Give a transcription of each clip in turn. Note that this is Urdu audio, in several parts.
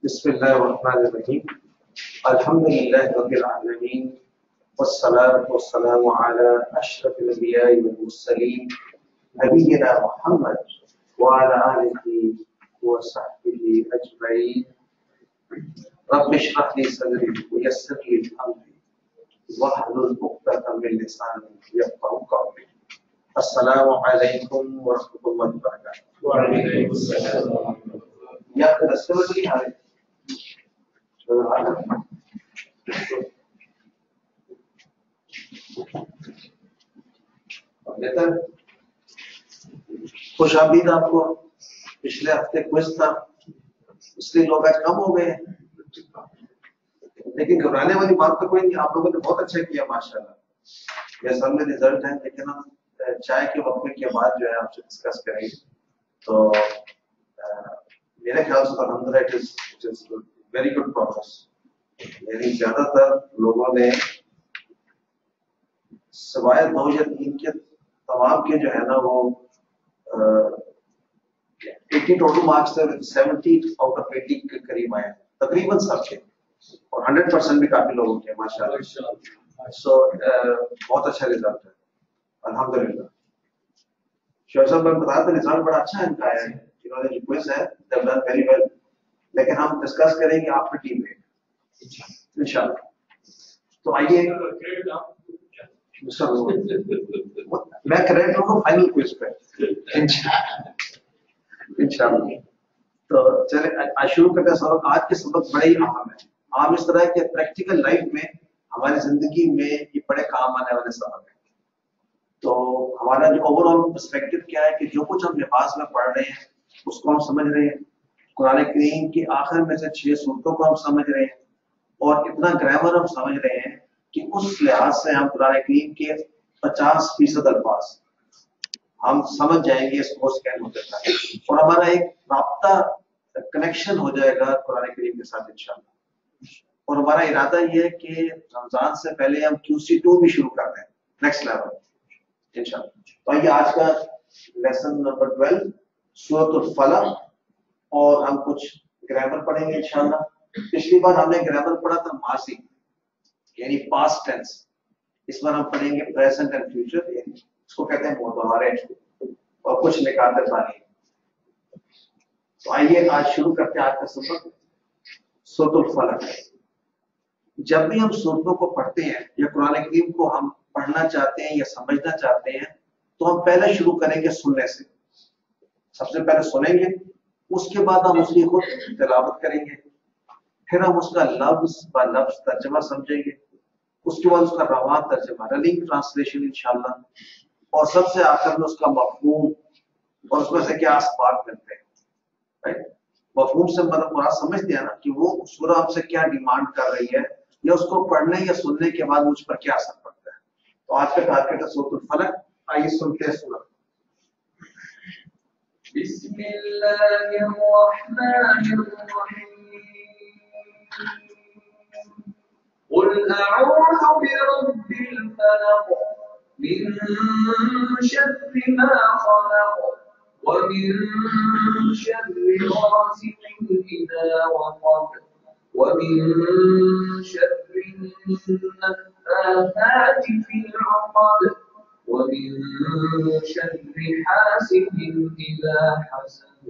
بسم الله الرحمن الرحيم. الحمد لله رب العالمين، والصلاة والسلام على أشرف الأنبياء والمرسلين نبينا محمد وعلى آله وصحبه أجمعين. رب اشرح لي صدري ويسر لي أمري واحلل عقدة من لساني يفقهوا قولي. السلام عليكم ورحمة الله وبركاته. وعليكم السلام ورحمة الله. یا رسول کی حالت خوش آمدید آپ کو. پچھلے ہفتے کوئز تھا اس لیے لوگ آج کم ہو گئے ہیں، لیکن گھبرانے والی بات تو کوئی نہیں. آپ لوگوں نے بہت اچھا کیا ماشاءاللہ. یہ سامنے رزلٹ ہے، لیکن ہم چائے کے وقفے کے بعد جو ہے آپ سے ڈسکس کریں گے. تو میرے خیال سے الحمدللہ it is very good progress. یعنی زیادہ تر لوگوں نے سوائے 2 یا 3 کے تمام کے جو ہے نا وہ 80 ٹوٹل مارکس تھے، 70 آؤٹ آف 80 کے قریب آئے تقریباً سب کے، اور 100% بھی کافی لوگوں کے ماشاءاللہ. سو بہت اچھا رزلٹ ہے الحمدللہ. شعیب صاحب نے بتایا تھا رزلٹ بڑا اچھا ان کا ہے، جنہوں نے کوئز ہے they've done very well. لیکن ہم ڈسکس کریں گے آپ کی ٹیم میں انشاءاللہ. تو آئیے میں کریکٹ ہوں گا فائنل کوئز پہ انشاءاللہ. تو چلے آج شروع کرتے ہیں سبق. آج کے سبق بڑے ہی اہم ہے. عام اس طرح کہ پریکٹیکل لائف میں ہماری زندگی میں یہ بڑے کام آنے والے سبق ہیں. تو ہمارا جو اوور آل پرسپیکٹو کیا ہے کہ جو کچھ ہم لباس میں پڑھ رہے ہیں اس کو ہم سمجھ رہے ہیں، قرآن کریم کی آخر میں سے 6 سورتوں کو ہم سمجھ رہے ہیں، اور اتنا گرامر ہم سمجھ رہے ہیں کہ اس لحاظ سے ہم قرآن کریم کے 50% الفاظ ہم سمجھ جائیں گے اس کو سکین ہوتے تھا، اور ہمارا ایک رابطہ کنیکشن ہو جائے گا قرآن کریم کے ساتھ انشاءاللہ. اور ہمارا ارادہ یہ ہے کہ رمضان سے پہلے ہم QC2 بھی شروع کر دیں نیکسٹ لیول انشاءاللہ. تو آئیے آج کا لیسن نمبر 12 سورۃ الفلق، اور ہم کچھ گرامر پڑھیں گے انشاءاللہ. پچھلی بار ہم نے گرامر پڑھا تھا ماضی یعنی پاسٹ ٹینس، اس بار ہم پڑھیں گے پریزنٹ اینڈ فیوچر، یعنی اس کو کہتے ہیں مضارع، اور کچھ نکات ثانی. تو آئیے آج شروع کرتے ہیں آج کا سبق سورۃ الفلق. جب بھی ہم سورتوں کو پڑھتے ہیں یا قرآن کریم کو ہم پڑھنا چاہتے ہیں یا سمجھنا چاہتے ہیں تو ہم پہلے شروع کریں گے سننے سے. سب سے پہلے سنیں گے، اس کے بعد ہم اس کی خود تلاوت کریں گے، پھر ہم اس کا لفظ با لفظ ترجمہ سمجھیں گے، اس کے بعد اس کا رواں ترجمہ رننگ ٹرانسلیشن انشاءاللہ، اور سب سے آخر میں اس کا مفہوم اور اس میں سے کیا اسباق ملتے ہیں. مفہوم سے مطلب مراد سمجھتے ہیں نا کہ وہ سورہ ہم سے کیا ڈیمانڈ کر رہی ہے، یا اس کو پڑھنے یا سننے کے بعد مجھ پر کیا اثر پڑتا ہے. تو آج کا ٹارگیٹ ہے سورۃ الفلق. آئیے سنتے ہیں سورہ. بسم الله الرحمن الرحيم. قل أعوذ برب الفلق من شر ما خلق ومن شر غاسق إذا وقب ومن شر النفاثات في العقد ومن شر حاسد إذا حسد.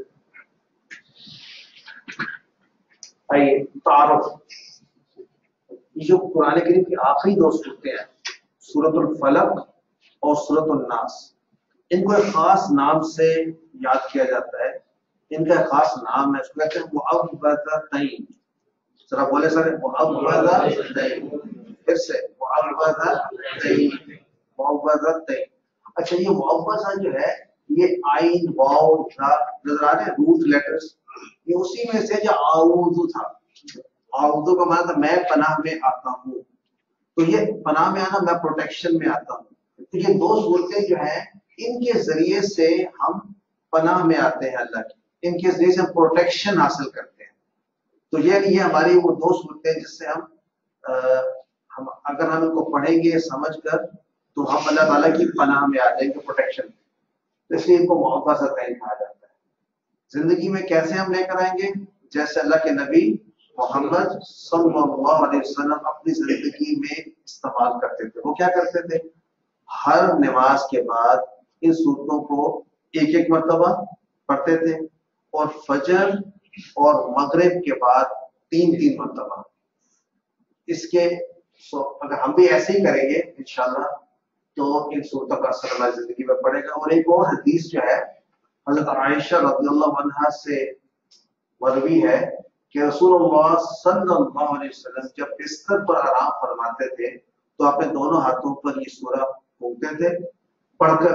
آئیے تعارف. یہ جو قرآن کریم کی آخری 2 سورتیں ہیں سورۃ الفلق اور سورۃ الناس، ان کو ایک خاص نام سے یاد کیا جاتا ہے. ان کا ایک خاص نام ہے، اس کو کہتے ہیں معوذتین. ذرا بولے سر معوذتین، پھر سے معوذتین معوذتین. اچھا یہ معوذہ جو ہے یہ عین واو تھا نظر آ رہے ہیں روٹ لیٹرز، یہ اسی میں سے جو اعوذ تھا. اعوذ کا معنی تھا میں پناہ میں آتا ہوں، تو یہ پناہ میں آنا، میں پروٹیکشن میں آتا ہوں. تو یہ 2 صورتیں جو ہیں ان کے ذریعے سے ہم پناہ میں آتے ہیں اللہ کی، ان کے ذریعے سے ہم پروٹیکشن حاصل کرتے ہیں. تو یہ ہماری وہ 2 صورتیں جس سے ہم اگر ہم ان کو پڑھیں گے سمجھ کر تو ہم اللہ تعالیٰ کی پناہ میں آ جائیں گے، پروٹیکشن. تو اس لیے ان کو معوذتین کہا جاتا ہے. زندگی میں کیسے ہم لے کر آئیں گے؟ جیسے اللہ کے نبی محمد صلی اللہ علیہ وسلم اپنی زندگی میں استعمال کرتے تھے. وہ کیا کرتے تھے؟ ہر نماز کے بعد ان صورتوں کو ایک ایک مرتبہ پڑھتے تھے اور فجر اور مغرب کے بعد 3 مرتبہ. اس کے اگر ہم بھی ایسے ہی کریں گے انشاءاللہ تو ان صورتوں کا اثر ہماری زندگی میں پڑے گا. اور ایک اور حدیث جو ہے حضرت عائشہ رضی اللہ عنہا سے مروی ہے کہ رسول اللہ صلی اللہ علیہ وسلم جب بستر پر آرام فرماتے تھے تو اپنے دونوں ہاتھوں پر یہ سورہ پھونکتے تھے، پڑھ کر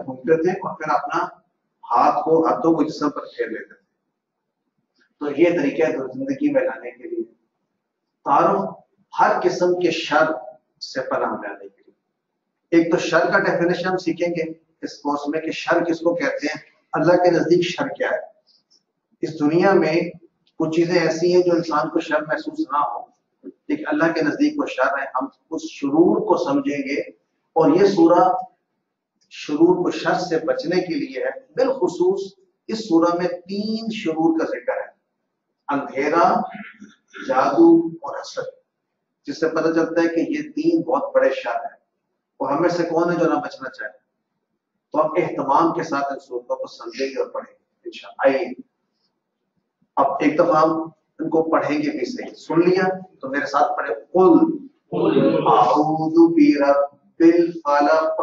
پھونکتے تھے اور پھر اپنا ہاتھوں کو جسم پر پھیر لیتے تھے. تو یہ طریقہ ہے زندگی میں لانے کے لیے. تعارف ہر قسم کے شر سے پناہ میں آنے کے لیے. ایک تو شر کا ڈیفینیشن ہم سیکھیں گے اس کورس میں کہ شر کس کو کہتے ہیں، اللہ کے نزدیک شر کیا ہے. اس دنیا میں کچھ چیزیں ایسی ہیں جو انسان کو شر محسوس نہ ہو لیکن اللہ کے نزدیک وہ شر ہے. ہم اس شرور کو سمجھیں گے اور یہ سورہ شرور کو شر سے بچنے کے لیے ہے. بالخصوص اس سورہ میں 3 شرور کا ذکر ہے: اندھیرا، جادو اور حسد، جس سے پتہ چلتا ہے کہ یہ 3 بہت بڑے شر ہیں. اور ہم میں سے کون ہے جو نہ بچنا چاہے؟ تو ہم اہتمام کے ساتھ ان صورتوں کو سمجھیں گے اور پڑھیں گے انشاءاللہ. آئیے اب ایک دفعہ ہم ان کو پڑھیں گے بھی. صحیح سن لیا تو میرے ساتھ پڑھے: قل اعوذ برب الفلق.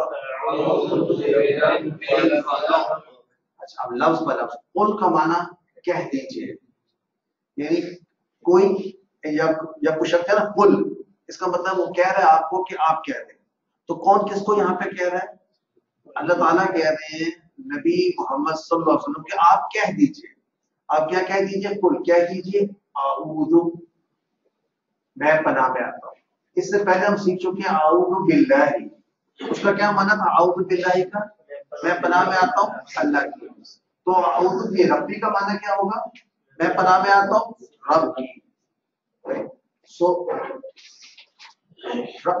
اچھا اب لفظ بہ لفظ قل کا معنی کہہ دیجئے، یعنی کوئی یا کچھ شخص ہے نا قل، اس کا مطلب وہ کہہ رہا ہے آپ کو کہ آپ کہہ دیں. تو کون کس کو یہاں پہ کہہ رہا ہے؟ اللہ تعالیٰ کہہ رہے ہیں نبی محمد صلی اللہ علیہ وسلم کہ آپ کہہ دیجئے. آپ کیا کہہ دیجئے؟ قل کہہ دیجئے اعوذ، میں پناہ میں آتا ہوں. اس سے پہلے ہم سیکھ چکے ہیں اعوذ باللہ. اس کا کیا معنی تھا اعوذ باللہ کا؟ میں پناہ میں آتا ہوں اللہ کی. تو اعوذ بربی کا معنی کیا ہوگا؟ میں پناہ میں آتا ہوں رب کی. سو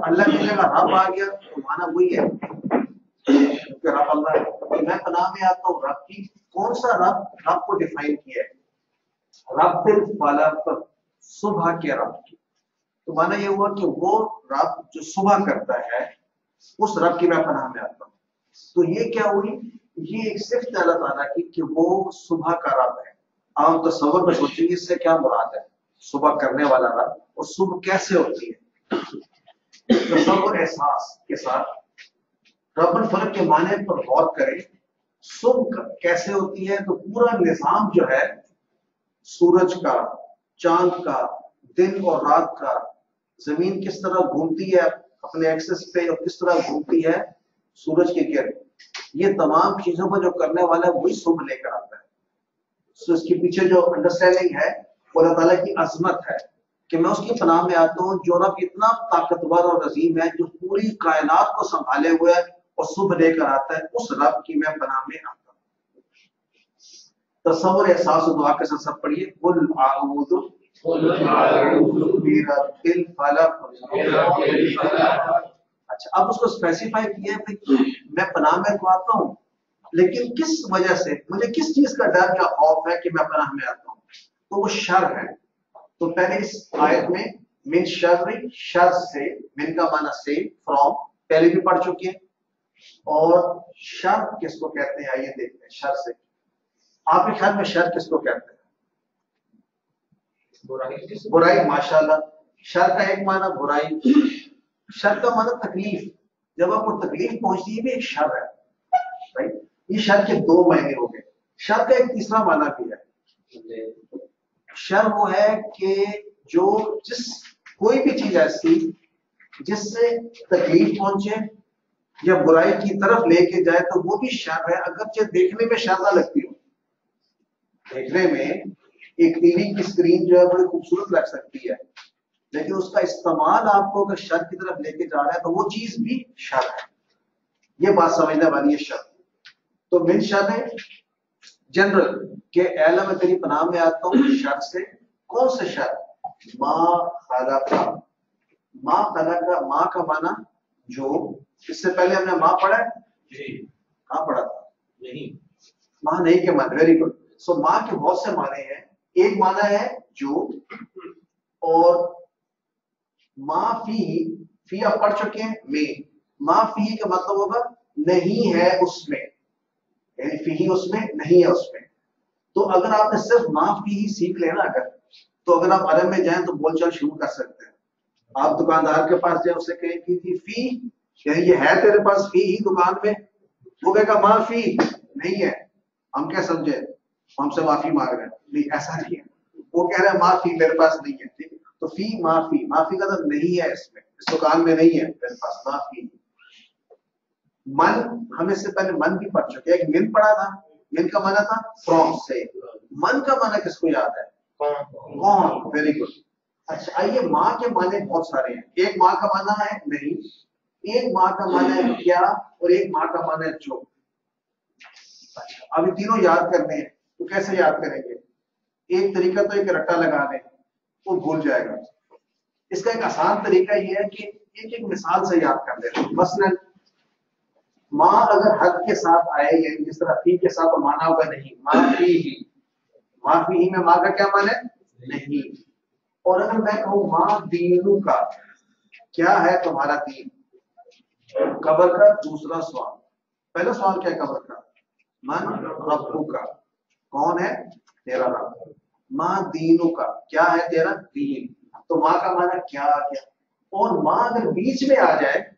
اللہ کی جگہ رب آ گیا تو معنی وہی ہے کہ رب اللہ ہے. میں پناہ میں آتا ہوں رب کی. کون سا رب؟ رب کو ڈیفائن کیا ہے رب الفلق، صبح کے رب کی. تو معنی یہ ہوا کہ وہ رب جو صبح کرتا ہے اس رب کی میں پناہ میں آتا ہوں. تو یہ کیا ہوئی؟ یہ ایک صفت اللہ تعالیٰ کی کہ وہ صبح کا رب ہے. عام تصور میں سوچیں گے اس سے کیا مراد ہے؟ صبح کرنے والا رب. اور صبح کیسے ہوتی ہے؟ تصور احساس کے ساتھ رب الفلق کے معنی پر غور کریں. صبح کیسے ہوتی ہے؟ تو پورا نظام جو ہے سورج کا، چاند کا، دن اور رات کا، زمین کس طرح گھومتی ہے اپنے ایکسس پہ اور کس طرح گھومتی ہے سورج کے گرد، یہ تمام چیزوں کو جو کرنے والا ہے وہی صبح لے کر آتا ہے. سو اس کے پیچھے جو انڈرسٹینڈنگ ہے وہ اللہ تعالیٰ کی عظمت ہے کہ میں اس کی پناہ میں آتا ہوں جو رب اتنا طاقتور اور عظیم ہے جو پوری کائنات کو سنبھالے ہوئے ہے اور صبح لے کر آتا ہے. اس رب کی میں پناہ میں آتا ہوں. تصور احساس و دعا کے ساتھ سب پڑھیے: قل اعوذ برب الفلق. اچھا اب اس کو اسپیسیفائی کیا ہے میں پناہ میں تو آتا ہوں لیکن کس وجہ سے؟ مجھے کس چیز کا ڈر کا خوف ہے کہ میں پناہ میں آتا ہوں؟ تو وہ شر ہے. تو پہلے اس آیت میں من شر، شر سے، من کا معنی سے، فرام پہلے بھی پڑھ چکے ہیں. اور شر کس کو کہتے ہیں آئیے دیکھتے ہیں. شر سے آپ کے خیال میں شر کس کو کہتے ہیں؟ برائی. ماشاءاللہ. شر کا ایک معنی برائی، شر کا معنی تکلیف. جب آپ کو تکلیف پہنچتی ہے بھی ایک شر ہے. یہ شر کے 2 معنی ہو گئے. شر کا ایک تیسرا معنی بھی ہے. شر وہ ہے کہ جو کوئی بھی چیز ایسی جس سے تکلیف پہنچے یا برائی کی طرف لے کے جائے تو وہ بھی شر ہے، اگرچہ دیکھنے میں شر نہ لگتی ہو. دیکھنے میں ایک ٹی وی کی اسکرین جو ہے بڑی خوبصورت لگ سکتی ہے لیکن اس کا استعمال آپ کو اگر شر کی طرف لے کے جا رہا ہے تو وہ چیز بھی شر ہے. یہ بات سمجھنے والی ہے شر. تو من شر ہے جنرل کہ اے اللہ میں تیری پناہ میں آتا ہوں شر سے. کون سے شر؟ ما خلق. ما خلق، ماں کا معنی جو. اس سے پہلے ہم نے ماں پڑھا ہے؟ کہاں پڑھا تھا؟ نہیں. ماں نہیں کے معنی. Very good. سو ماں کے بہت سے معنی ہیں ایک معنی ہے جو، اور ما فی آپ پڑھ چکے ہیں میں، ما فی کا مطلب ہوگا نہیں ہے اس میں، یعنی فی اس میں نہیں ہے اس میں. تو اگر آپ نے صرف ما فی ہی سیکھ لینا اگر، تو اگر آپ عرب میں جائیں تو بول چال شروع کر سکتے ہیں. آپ دکاندار کے پاس جائیں، اسے کہیں کہ فی، یعنی یہ ہے تیرے پاس فی ہی دکان میں، وہ کہے گا ما فی نہیں ہے. ہم کیا سمجھے ہم سے معافی مانگ رہے ہیں؟ نہیں، ایسا نہیں ہے. وہ کہہ رہے ہیں ما فی میرے پاس نہیں ہے. ٹھیک، تو فی معافی، معافی کا مطلب نہیں ہے اس میں، اس دکان میں نہیں ہے میرے پاس معافی. من، ہم اس سے پہلے من بھی پڑھ چکے ہیں، من پڑھا تھا. من کا معنی تھا فرام سے. من کا معنی کس کو یاد ہے؟ کون. Very good. اچھا آئیے، ماں کے معنی بہت سارے ہیں. ایک ماں کا معنی ہے نہیں، ایک ماں کا معنی ہے کیا، اور ایک ماں کا معنی ہے جو. اچھا اب یہ تینوں یاد کرنے ہیں، تو کیسے یاد کریں گے؟ ایک طریقہ تو ایک رٹا لگا دیں، وہ بھول جائے گا. اس کا ایک آسان طریقہ یہ ہے کہ ایک ایک مثال سے یاد کر دیں. مثلا ماں اگر حد کے ساتھ آئے، یعنی جس طرح فی کے ساتھ مانا ہوگا نہیں، ماں فی ہی، ماں فی ہی میں ماں کا کیا مانا ہے؟ نہیں. اور اگر میں کہوں ماں دینو کا، کیا ہے تمہارا دین؟ قبر کا دوسرا سوال. پہلا سوال کیا ہے قبر کا؟ من ربو کا، کون ہے تیرا رب. ماں دینو کا، کیا ہے تیرا دین. تو ماں کا مانا کیا کیا. اور ماں اگر بیچ میں آ جائے،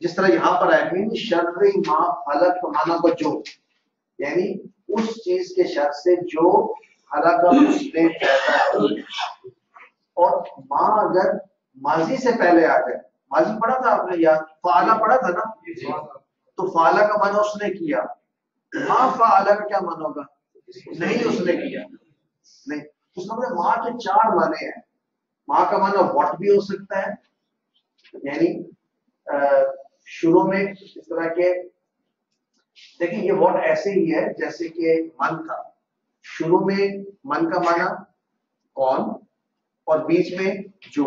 جس طرح یہاں پر آئے من شر ما خلق، تو مانا کو جو، یعنی اس چیز کے شر سے جو خلق اس نے پیدا کی. اور ماں اگر ماضی سے پہلے آ جائے، ماضی پڑھا تھا آپ نے یاد، فعلا پڑھا تھا نا، تو فعلا کا معنی اس نے کیا. ماں فعلا کا کیا معنی ہوگا؟ نہیں اس نے کیا. نہیں، اس میں ماں کے چار معنی ہیں. ماں کا معنی واٹ بھی ہو سکتا ہے، یعنی شروع میں اس طرح کے، دیکھیں یہ واٹ ایسے ہی ہے جیسے کہ من کا شروع میں، من کا معنی کون اور بیچ میں جو.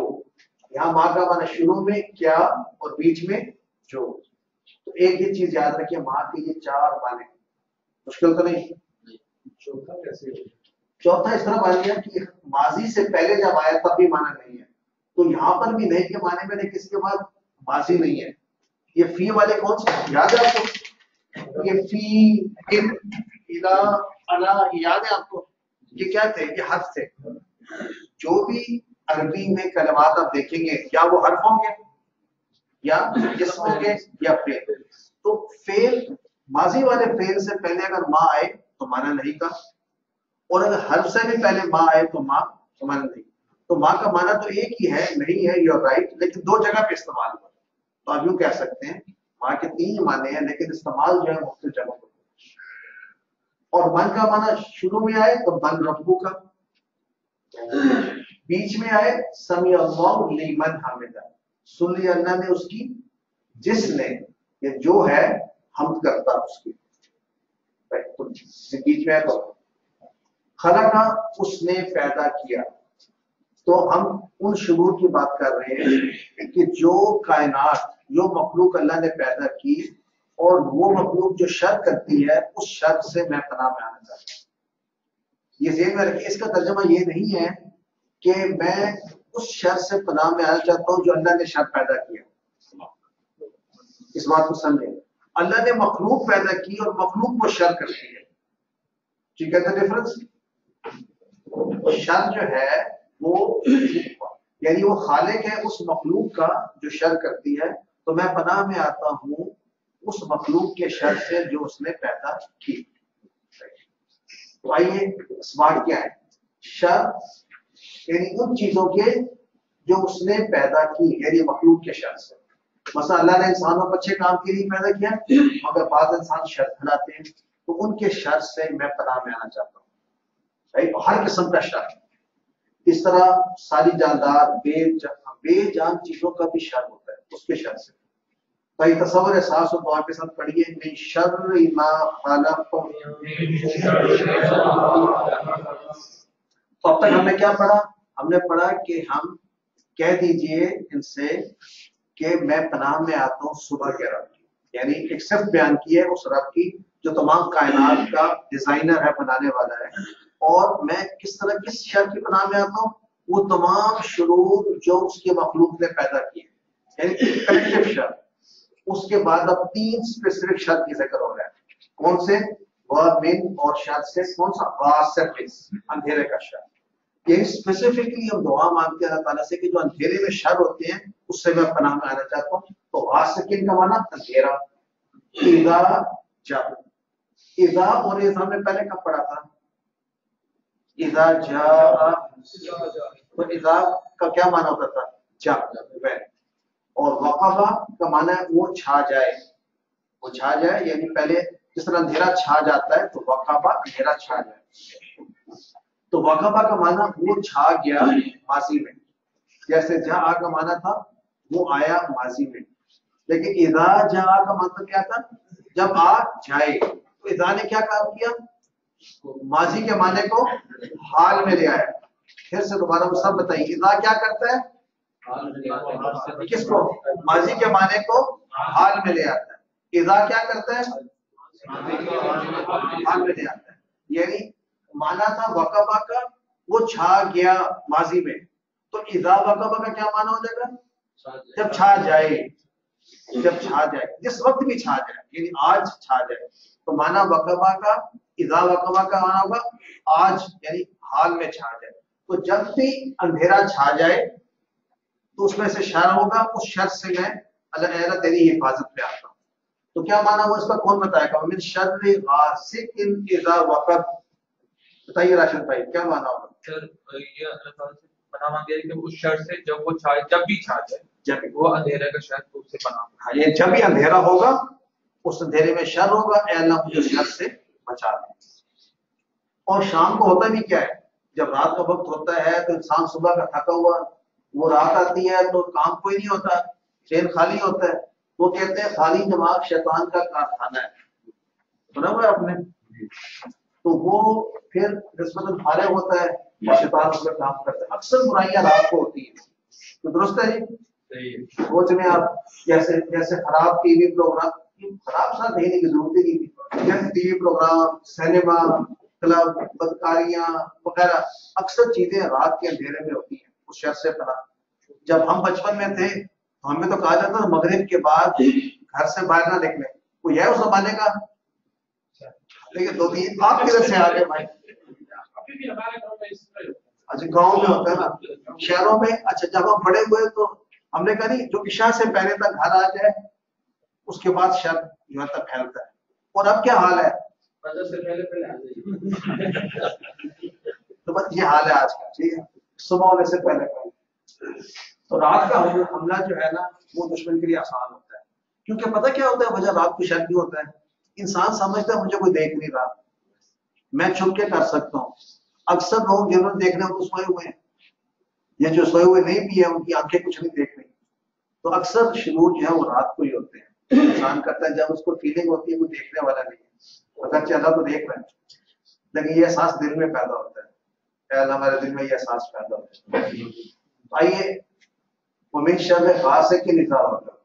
یہاں ماں کا معنی شروع میں کیا اور بیچ میں جو. تو ایک یہ چیز یاد رکھیے، ماں کے یہ چار معنی. مشکل تو نہیں. چوتھا کیسے؟ چوتھا اس طرح مان لیا کہ ماضی سے پہلے جب آیا تب بھی معنی نہیں ہے، تو یہاں پر بھی نہیں کے معنی میں نے کس کے بعد ماضی نہیں ہے. یہ فی والے کون سے یاد ہے آپ کو؟ یہ فی، ان، الا، الا، یاد ہے آپ کو؟ یہ کیا تھے؟ یہ حرف تھے. جو بھی عربی میں کلمات آپ دیکھیں گے، یا وہ حرف ہوں گے یا جسم ہوں گے یا فعل. تو فعل، ماضی والے فعل سے پہلے اگر ماں آئے تو معنی نہیں کا، اور اگر حرف سے بھی پہلے ماں آئے تو ماں معنی نہیں. تو ماں کا معنی تو ایک ہی ہے، نہیں ہے، یو آر رائٹ، لیکن دو جگہ پہ استعمال ہوا. تو آپ یوں کہہ سکتے ہیں ماں کے تین معنی ہیں، لیکن استعمال جو ہے مختلف جگہوں پر. اور من کا معنی شروع میں آئے تو من ربو کا، بیچ میں آئے سمیع اللہ لمن حمدہ، سن لیا اللہ نے اس کی جس نے، یہ جو ہے حمد کرتا اس کی. تو بیچ میں ہے تو خلقہ، اس نے پیدا کیا. تو ہم ان شروع کی بات کر رہے ہیں کہ جو کائنات، جو مخلوق اللہ نے پیدا کی، اور وہ مخلوق جو شر کرتی ہے، اس شر سے میں پناہ میں آنا چاہتا ہوں. یہ ذہن میں رکھیے، اس کا ترجمہ یہ نہیں ہے کہ میں اس شر سے پناہ میں آنا چاہتا ہوں جو اللہ نے شر پیدا کیا. اس بات کو سمجھیں، اللہ نے مخلوق پیدا کی اور مخلوق کو شر کرتی ہے. ٹھیک ہے ڈفرنس. شر جو ہے وہ، یعنی وہ خالق ہے اس مخلوق کا جو شر کرتی ہے، تو میں پناہ میں آتا ہوں اس مخلوق کے شر سے جو اس نے پیدا کی. تو آئیے سوال کیا ہے؟ شر یعنی ان چیزوں کے جو اس نے پیدا کی، یعنی مخلوق کے شر سے. مثلا اللہ نے انسانوں کو اچھے کام کے لیے پیدا کیا، مگر بعض انسان شر پھیلاتے ہیں، تو ان کے شر سے میں پناہ میں آنا چاہتا ہوں. ہر قسم کا شر. اس طرح ساری جاندار بے جان چیزوں کا بھی شر ہوتا ہے، اس کے شر سے. بھائی تصور احساس اور دعا کے ساتھ پڑھیے، من شر ما خلق. تو اب تک ہم نے کیا پڑھا؟ ہم نے پڑھا کہ ہم کہہ دیجئے ان سے کہ میں پناہ میں آتا ہوں صبح کے رب کی، یعنی ایک صفت بیان کی ہے اس رب کی جو تمام کائنات کا ڈیزائنر ہے، بنانے والا ہے. اور میں کس طرح کس شر کی پناہ میں آتا ہوں؟ وہ تمام شرور جو اس کے مخلوق نے پیدا کیے، یعنی کلیکٹیو شر۔ اس کے بعد اب 3 اسپیسیفک شر کی ذکر ہو رہا ہے، کون سے؟ من اور شر سے کون سا؟ غاسق، اندھیرے کا شر۔ یہ اسپیسیفکلی ہم دعا مانگتے ہیں اللہ تعالیٰ سے کہ جو اندھیرے میں شر ہوتے ہیں اس سے میں پناہ میں آنا چاہتا ہوں۔ تو غاسقین کا معنی اندھیرا، اذا جب، اذا اور اذا میں پہلے کب پڑھا تھا؟ اذا جاء، تو اذا کا کیا معنی ہوتا تھا؟ جب، اور وقبہ کا معنی ہے وہ چھا جائے، وہ چھا جائے، یعنی پہلے جس طرح اندھیرا چھا جاتا ہے تو وقبہ اندھیرا چھا جائے۔ تو وقبہ کا معنی وہ چھا گیا ماضی میں، جیسے جاء کا معنی تھا وہ آیا ماضی میں، لیکن اذا جاء کا مطلب کیا تھا؟ جب آ جائے۔ تو اذا نے کیا کام کیا؟ ماضی کے معنی کو حال میں لے آیا۔ پھر سے دوبارہ وہ سب بتائیے، اذا کیا کرتا ہے؟ کس کو؟ ماضی کے معنی کو حال میں لے آتا ہے۔ اذا کیا کرتا ہے؟ حال میں لے آتا ہے، یعنی مانا تھا وقبہ کا وہ چھا گیا ماضی میں، تو اذا وقبہ کا کیا مانا ہو جائے گا؟ جب چھا جائے، جب چھا جائے، جس وقت بھی چھا جائے، یعنی آج چھا جائے۔ تو مانا وقبہ کا، اذا وقبہ کا مانا ہوگا آج، یعنی حال میں چھا جائے۔ تو جب بھی اندھیرا چھا جائے تو اس میں سے شر ہوگا، اس شر سے میں اللہ تعالیٰ تیری حفاظت میں آتا ہوں۔ تو کیا مانا ہوا اس کا؟ کون بتائے گا؟ من شر غاسق اذا وقب، بتائیے راشد بھائی کیا مانا ہوگا؟ سر یہ اللہ تعالیٰ سے پناہ مانگے کہ اس شر سے جب وہ چھائے، جب بھی چھا جائے، جب وہ اندھیرے کا شر تو اس سے پناہ مانگے۔ یہ جب بھی اندھیرا ہوگا اس اندھیرے میں شر ہوگا، اے اللہ مجھے شر سے بچا دے۔ اور شام کو ہوتا بھی کیا ہے؟ جب رات کا وقت ہوتا ہے تو انسان صبح کا تھکا ہوا، وہ رات آتی ہے تو کام کوئی نہیں ہوتا، ذہن خالی ہوتا ہے، وہ کہتے ہیں خالی دماغ شیطان کا کارخانہ ہے، سنا ہوا ہے آپ نے؟ تو وہ پھر نسبتاً فارغ ہوتا ہے اور شیطان اس کا کام کرتا ہے۔ اکثر برائیاں رات کو ہوتی ہیں، تو درست ہے جی؟ سوچ میں آپ جیسے خراب ٹی وی پروگرام، خراب ساتھ دینے کی ضرورت ہی نہیں تھی، جیسے TV program, cinema, club, بدکاریاں وغیرہ، اکثر چیزیں رات کے اندھیرے میں ہوتی ہیں، اس شر سے پناہ۔ جب ہم بچپن میں تھے تو ہمیں تو کہا جاتا تھا مغرب کے بعد گھر سے باہر نہ نکلے، وہ ہے اس زمانے کا، لیکن 2-3 آپ کدھر سے آ گئے بھائی؟ اچھا گاؤں میں ہوتا ہے نا، شہروں میں اچھا جب ہم بڑے ہوئے تو ہم نے کہا نہیں جو عشاء سے پہلے تک گھر آ جائے اس کے بعد شر جو ہے تک پھیلتا ہے۔ اور اب کیا حال ہے؟ تو بس یہ حال ہے آج کا، ٹھیک ہے، صبح ہونے سے پہلے تو رات کا حملہ جو ہے نا وہ دشمن کے لیے آسان ہوتا ہے، کیونکہ پتہ کیا ہوتا ہے وجہ رات کو شر کیوں ہوتا ہے؟ انسان سمجھتا ہے مجھے کوئی دیکھ نہیں رہا، میں چھپ کے کر سکتا ہوں۔ اکثر لوگ جنہوں نے دیکھنے کو سوئے ہوئے ہیں، یہ جو سوئے ہوئے نہیں بھی ہیں ان کی آنکھیں کچھ نہیں دیکھ رہی، تو اکثر شرور جو ہے وہ رات کو ہی ہوتے ہیں۔ انسان کرتا ہے جب اس کو فیلنگ ہوتی ہے کوئی دیکھنے والا نہیں ہے، اگر چلا تو دیکھ رہا ہے، لیکن یہ احساس دل میں پیدا ہوتا ہے، اے اللہ ہمارے دل میں یہ احساس پیدا ہوتا ہے۔ آئیے ومن شر غاسق اذا وقب،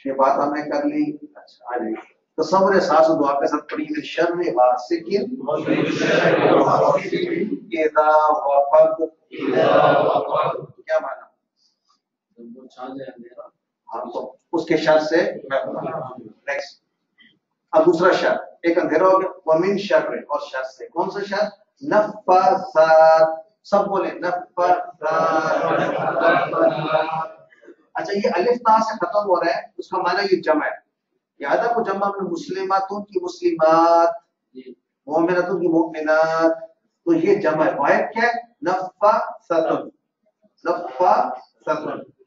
یہ بات ہم نے کر لی۔ اچھا آ جائیے تصور احساس و دعا کے ساتھ پڑھی، من شر غاسق اذا وقب، کیا مانا؟ ہاں تو اس کے شر سے نیکسٹ۔ اب دوسرا شر، ایک اندھیرا ہو گیا، ومن شر اور شر سے، کون سا شر؟ نفاثات، سب بولے نفاثات۔ اچھا یہ الف تا سے ختم ہو رہا ہے، اس کا معنی یہ جمع ہے، یاد ہے وہ جمع میں مسلماتوں کی مسلمات، مومناتوں کی مومنات، تو یہ جمع ہے، واحد کیا ہے؟ نفاثات، نفاثات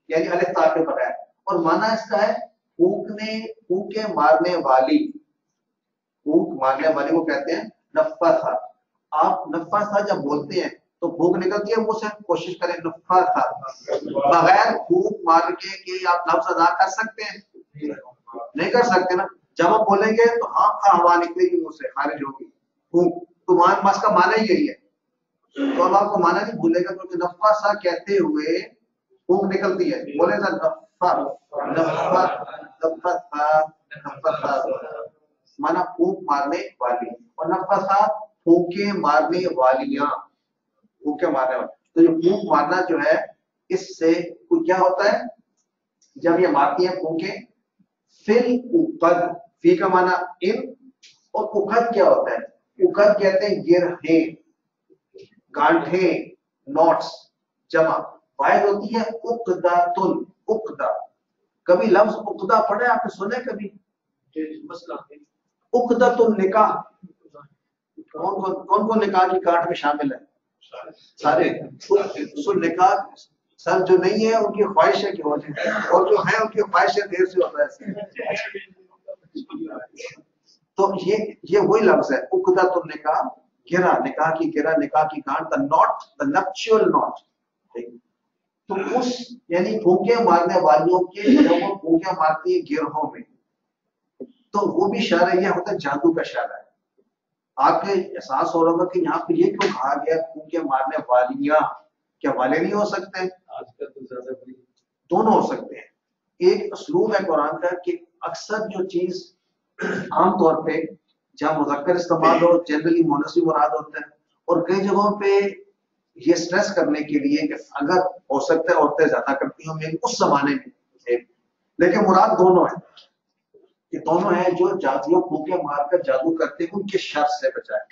یعنی الف تا کے بغیر، اور معنی اس کا ہے پھونکنے، پھونکے مارنے والی، پھونک مارنے والی کو کہتے ہیں نفاثہ۔ آپ نفاثہ جب بولتے ہیں تو پھونک نکلتی ہے منہ سے، کوشش کریں نفاثہ، بغیر پھونک مار کے کہ آپ لفظ ادا کر سکتے ہیں؟ نہیں کر سکتے نا، جب آپ بولیں گے تو ہاں ہوا نکلے گی منہ سے، خارج ہوگی پھونک، تو ماس کا معنی یہی ہے۔ تو اب آپ کو معنی نہیں بھولے گا، کیونکہ نفاثہ کہتے ہوئے پھونک نکلتی ہے، بولے نا نفاثہ مانا پھونک مارنے والی، اور نفاثات پھونکے مارنے والیاں، پھونکے مارنے والی. تو یہ پھونک مارنا جو ہے اس سے کیا ہوتا ہے جب یہ مارتی ہیں پھونکے؟ فل اقد، فی کا معنی ان، اور اقد کیا ہوتا ہے؟ اقد کہتے ہیں گرہیں، گانٹھیں، نوٹس، جمع. واحد ہوتی ہے عقدۃ، عقدہ. کبھی لفظ عقدہ پڑھے آپ نے، سنے کبھی؟ عقدۃ النکاح. کون کون نکاح کی کاٹ میں شامل ہے؟ سارے. سو نکاح سر جو نہیں ہے ان کی خواہش ہے کہ ہو جائے، اور جو ہے ان کی خواہش ہے دیر سے ہوتا ہے. تو یہ وہی لفظ ہے عقدۃ النکاح، گرہ، نکاح کی گرہ، نکاح کی گانٹ. the knot, the nuptial knot. تو اس یعنی پھونکے مارنے والیوں کے جب وہ پھونکے مارتی ہے گرہوں میں، تو وہ بھی اشارہ یہ ہوتا ہے جادو کا اشارہ ہے. آپ کے احساس ہو رہا ہوگا کہ یہاں پہ یہ کیوں کہا گیا پھونکے مارنے والیاں؟ کیا والے نہیں ہو سکتے ہیں؟ آج کل تو زیادہ بھی دونوں ہو سکتے ہیں. ایک اسلوب ہے قرآن کا کہ اکثر جو چیز عام طور پہ جہاں مذکر استعمال ہو جنرلی مونس بھی مراد ہوتا ہے، اور کئی جگہوں پہ یہ سٹریس کرنے کے لیے کہ اگر ہو سکتا ہے عورتیں زیادہ کرتی ہوں اس زمانے میں، لیکن مراد دونوں ہیں کہ دونوں ہیں جو جادو پھونکے مار کر جادو کرتے ہیں ان کے شر سے بچائے.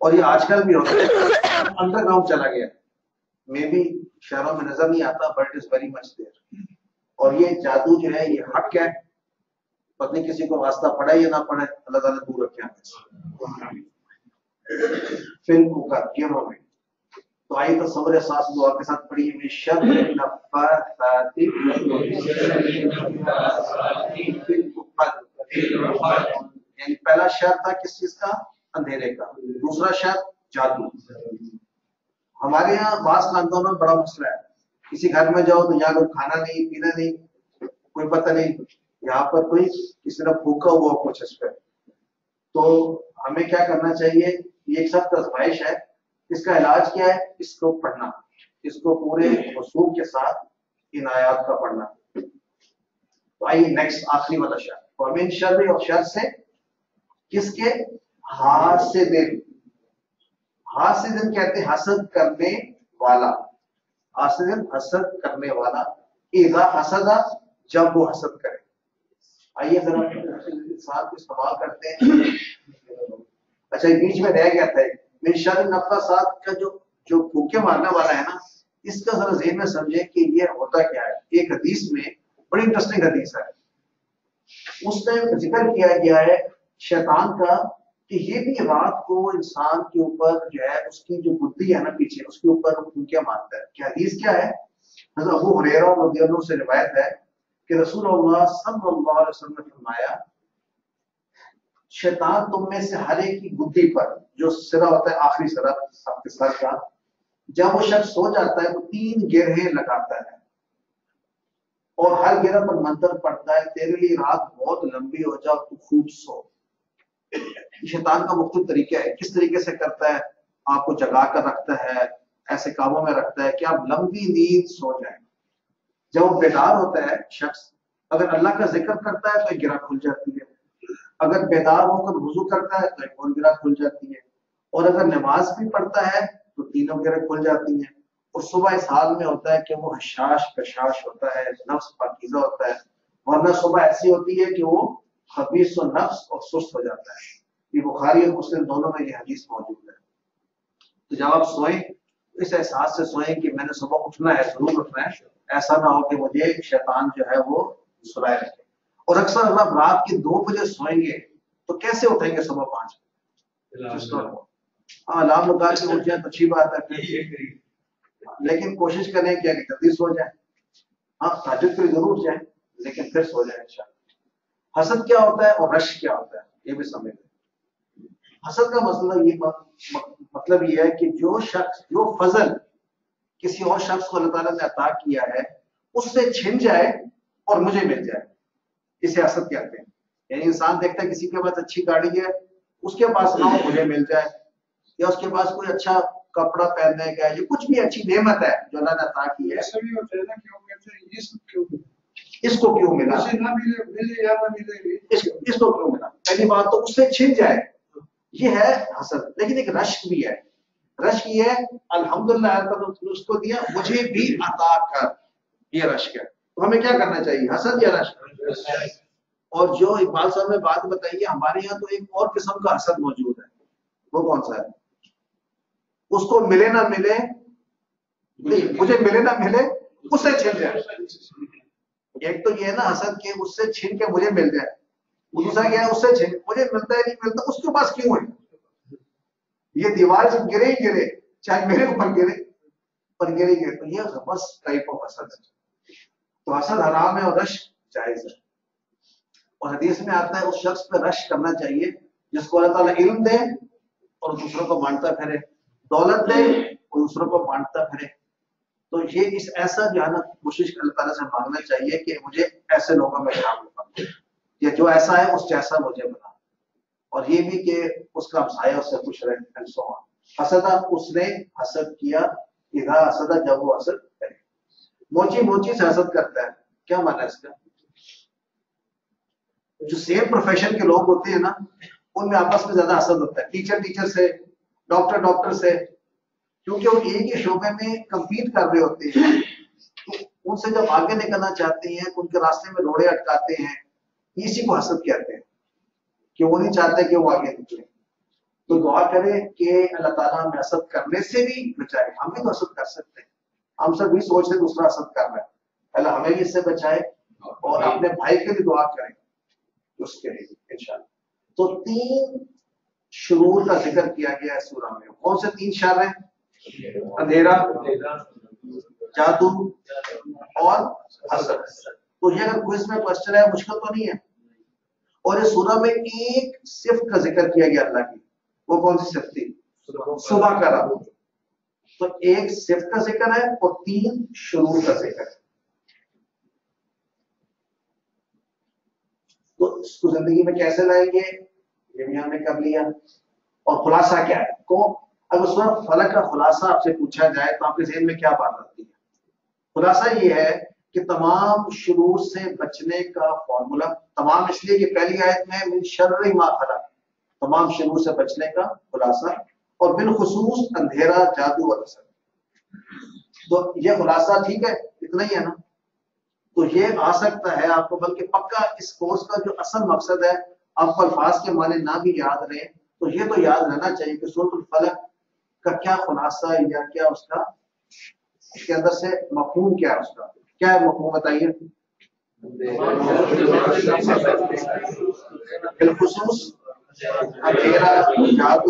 اور یہ آج کل بھی ہوتا ہے، انڈر گراؤنڈ چلا گیا، میں بھی شہروں میں نظر نہیں آتا بٹ از ویری مچ دیر. اور یہ جادو جو ہے یہ حق ہے، پتہ نہیں کسی کو واسطہ پڑا یا نہ پڑے، اللہ تعالیٰ دور رکھے ہمیں. فلم کو کر گیموں میں. تو آئیے تو صبر ساس دعا کے ساتھ پڑھیے میں شر نفاثات فی العقد. یعنی پہلا شر تھا کس چیز کا؟ اندھیرے کا. دوسرا شر جادو. ہمارے یہاں بعض خاندانوں میں بڑا مسئلہ ہے، کسی گھر میں جاؤ تو یہاں کوئی کھانا نہیں پینا نہیں، کوئی پتہ نہیں یہاں پر کوئی کسی نے پھونکا ہوا کچھ اس پہ. تو ہمیں کیا کرنا چاہیے؟ یہ ایک سخت آزمائش ہے. اس کا علاج کیا ہے؟ اس کو پڑھنا، اس کو پورے وصول کے ساتھ ان آیات کا پڑھنا. تو آئیے نیکسٹ آخری والا شر. ومن شر، اور شر سے کس کے؟ حاسد. حاسد کہتے ہیں حسد کرنے والا. حاسد حسد کرنے والا. اذا حسد، جب وہ حسد کرے. آئیے ذرا ساتھ استعمال کرتے ہیں. اچھا یہ بیچ میں رہ گیا تھا من شر النفاثات کا جو پھونکے مارنے والا ہے نا، اس کا ذرا ذہن میں سمجھے کہ یہ ہوتا کیا ہے. ایک حدیث میں بڑی انٹرسٹنگ حدیث ہے، اس میں ذکر کیا گیا ہے شیطان کا کہ یہ بھی رات کو انسان کے اوپر جو ہے اس کی جو بدھی ہے نا پیچھے اس کے اوپر پھونکے مارتا ہے. کہ حدیث کیا ہے؟ حضرت ابو ہریرہ رضی اللہ عنہ سے روایت ہے کہ رسول اللہ صلی اللہ علیہ وسلم نے فرمایا شیطان تم میں سے ہر ایک کی بدھی پر، جو سرا ہوتا ہے آخری سرا آپ کے سر کا، جب وہ شخص سو جاتا ہے تو 3 گرہیں لگاتا ہے اور ہر گرہ پر منتر پڑتا ہے تیرے لیے رات بہت لمبی ہو جائے تو خوب سو. شیطان کا مختلف طریقہ ہے. کس طریقے سے کرتا ہے؟ آپ کو جگا کر رکھتا ہے، ایسے کاموں میں رکھتا ہے کہ آپ لمبی نیند سو جائیں. جب وہ بیدار ہوتا ہے شخص، اگر اللہ کا ذکر کرتا ہے تو ایک گرہ کھل جاتی ہے، اگر بیدار ہو کر وضو کرتا ہے تو ایک اور گرہ کھل جاتی ہے، اور اگر نماز بھی پڑھتا ہے تو 3 گرہ کھل جاتی ہیں. اور صبح اس حال میں ہوتا ہے کہ وہ حشاش کشاش ہوتا ہے، نفس پاکیزہ ہوتا ہے، ورنہ صبح ایسی ہوتی ہے کہ وہ خبیث و نفس اور سست ہو جاتا ہے. یہ بخاری اور مسلم دونوں میں یہ حدیث موجود ہے. تو جب آپ سوئیں اس احساس سے سوئیں کہ میں نے صبح اٹھنا ہے، ضرور اٹھنا ہے، ایسا نہ ہو کہ مجھے شیطان جو ہے وہ سلائے رکھے. اور اکثر اگر رات کے 2 بجے سوئیں گے تو کیسے اٹھیں گے صبح 5 بجے؟ ہاں الارم لگا کے اٹھ جائیں تو اچھی بات ہے، لیکن کوشش کریں کہ جلدی سو جائیں. ہاں تہجد کے لیے ضرور جائیں لیکن پھر سو جائیں انشاءاللہ. حسد کیا ہوتا ہے اور رش کیا ہوتا ہے یہ بھی سمجھ لیں. حسد کا مطلب یہ ہے کہ جو شخص جو فضل کسی اور شخص کو اللہ تعالیٰ نے عطا کیا ہے اس سے چھن جائے اور مجھے مل جائے، اسے حسد کہتے ہیں. یعنی انسان دیکھتا ہے کسی کے پاس اچھی گاڑی ہے، اس کے پاس نہ ہو مجھے مل جائے، یا اس کے پاس کوئی اچھا کپڑا پہننے کا یا کچھ بھی اچھی نعمت ہے جو اللہ نے عطا کی ہے، اس کو کیوں ملا، اس کو کیوں ملا. پہلی بات تو اس سے چھن جائے، یہ ہے حسد. لیکن ایک رشک بھی ہے. رشک یہ ہے الحمدللہ اللہ نے اس کو دیا مجھے بھی عطا کر, یہ رشک ہے. تو ہمیں کیا کرنا چاہیے, حسد یا رشک؟ اور جو اقبال صاحب نے بات بتائی ہے, ہمارے یہاں تو ایک اور قسم کا حسد موجود ہے. وہ کون سا ہے؟ اس کو ملے نہ ملے, نہیں مجھے ملے نہ ملے اس سے چھن جائے. ایک تو یہ ہے نا حسد کہ اس سے چھن کے مجھے مل جائے. دوسرا کیا ہے, اس سے چھن مجھے ملتا ہے نہیں ملتا اس کے پاس کیوں ہے, یہ دیوار سے گرے ہی گرے, چاہے میرے اوپر گرے پر گرے گرے. تو یہ زبردست ٹائپ آف حسد ہے. تو حسد حرام ہے اور رشک جائز ہے. اور حدیث میں آتا ہے اس شخص پہ رشک کرنا چاہیے جس کو اللہ تعالیٰ علم دے اور دوسروں کو بانٹتا پھرے, دولت دے اور دوسروں کو بانٹتا پھرے. تو یہ اس ایسا جو ہے نا کوشش اللہ تعالیٰ سے مانگنا چاہیے کہ مجھے ایسے لوگوں میں شامل کر, یا جو ایسا ہے اس جیسا مجھے بنا. اور یہ بھی کہ اس کا ہمسایہ اس سے خوش رہے. حسدہ اس نے حسد کیا, اذا حسدہ جب وہ حسد کرے. موچی موچی سے حسد کرتا ہے, کیا مانا ہے اس کا؟ جو سیم پروفیشن کے لوگ ہوتے ہیں نا ان میں آپس میں زیادہ حسد ہوتا ہے. ٹیچر ٹیچر سے, ڈاکٹر ڈاکٹر سے, کیونکہ وہ ایک ہی شعبے میں کمپیٹ کر رہے ہوتے ہیں. تو ان سے جب آگے نکلنا چاہتے ہیں ان کے راستے میں روڑے اٹکاتے ہیں, اسی کو حسد کہتے ہیں کہ وہ نہیں چاہتے کہ وہ آگے نکلے. تو دعا کرے کہ اللہ تعالیٰ ہمیں حسد کرنے سے بھی بچائے. ہم بھی تو حسد کر سکتے ہیں, ہم سب بھی سوچ رہے دوسرا حسد کر رہا ہے. اللہ ہمیں بھی اس سے بچائے اور اپنے بھائی کے لیے دعا کریں اس کے لیے انشاءاللہ. تو 3 شرور کا ذکر کیا گیا ہے سورہ میں. کون سے 3 شر ہیں؟ اندھیرا, جادو اور حسد. تو یہ اگر کوئز میں کوشچن ہے مشکل تو نہیں ہے. اور اس سورہ میں ایک صفت کا ذکر کیا گیا اللہ کی, وہ کون سی صفت تھی؟ صبح کا رب. تو ایک صفت کا ذکر ہے اور 3 شرور کا ذکر ہے. تو اس کو زندگی میں کیسے لائیں گے یہ بھی ہم نے کر لیا. اور خلاصہ کیا ہے؟ کو اگر سورہ فلق کا خلاصہ آپ سے پوچھا جائے تو آپ کے ذہن میں کیا بات آتی ہے؟ خلاصہ یہ ہے کہ تمام شرور سے بچنے کا فارمولا, تمام اس لیے کہ پہلی آیت میں من شر ما خلق, تمام شرور سے بچنے کا خلاصہ, اور بالخصوص اندھیرا, جادو اور حسد. تو یہ خلاصہ ٹھیک ہے, اتنا ہی ہے نا. تو یہ آ سکتا ہے آپ کو, بلکہ پکا اس کورس کا جو اصل مقصد ہے آپ کو الفاظ کے معنی نہ بھی یاد رہے تو یہ تو یاد رہنا چاہیے کہ سورۃ الفلق کا کیا خلاصہ یا کیا اس کا, اس کے اندر سے مفہوم کیا ہے, اس کا کیا ہے مفہوم بتائیے. بالخصوص اندھیرا, جادو